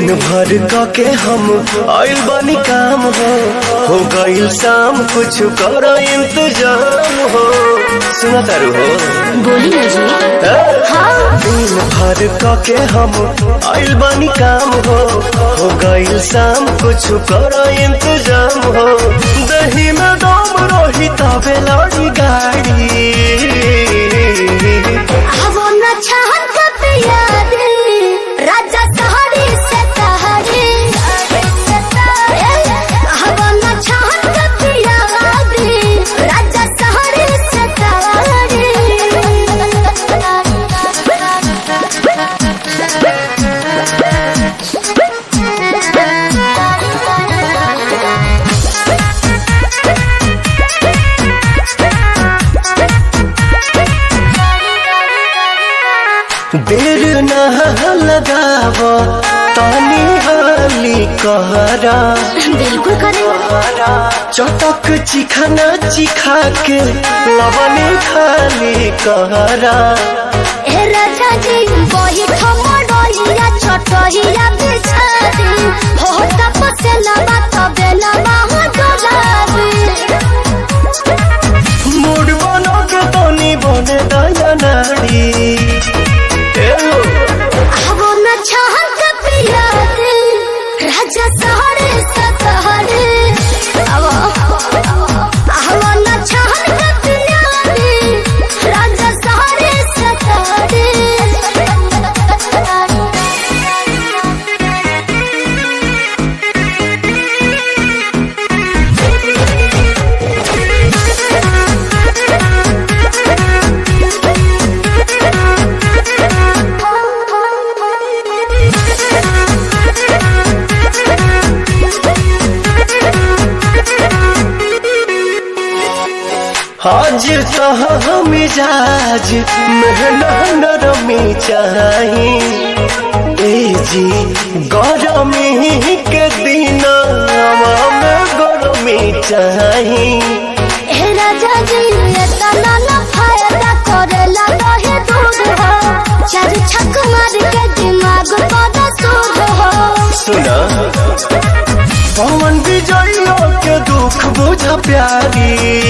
दिन भर के हम आइल बानी काम हो गइल शाम कुछ करो इंतजाम हो। सुना तारू हो बोली ना जी। हाँ। दिन भर के हम आइल बानी काम हो गइल शाम कुछ करो इंतजाम हो। दही में दम रही तबे लड़ी गाड़ी वो न चाहत कब याद राजा सहारे से सहारे वो न चाहत कब याद राजा सहारे से देर न लगाव तानी हाली कहरा बिल्कुल करें। चटक चिखाना चिखा के लवनी खाली कहरा। ए राजा जी वही ठमडोइया छोटोइया बिछादी हो तपसे लबा तबे लबा हो डोलाबी मूड बनो के तनी बने दया नारी। वो न चाहत कब याद राजा सहारे से सहारे वो न चाहत कब याद राजा सहारे से सहारे। आज मिजाज नरमी चाही ए जी गरमी के दिन गरमी चाही। ए राजा जी तना न फायदा करेला दहे दूध हो चार छक मार के दिमाग पर सूद हो। सुना पवन विजय के दुख बुझ प्यारी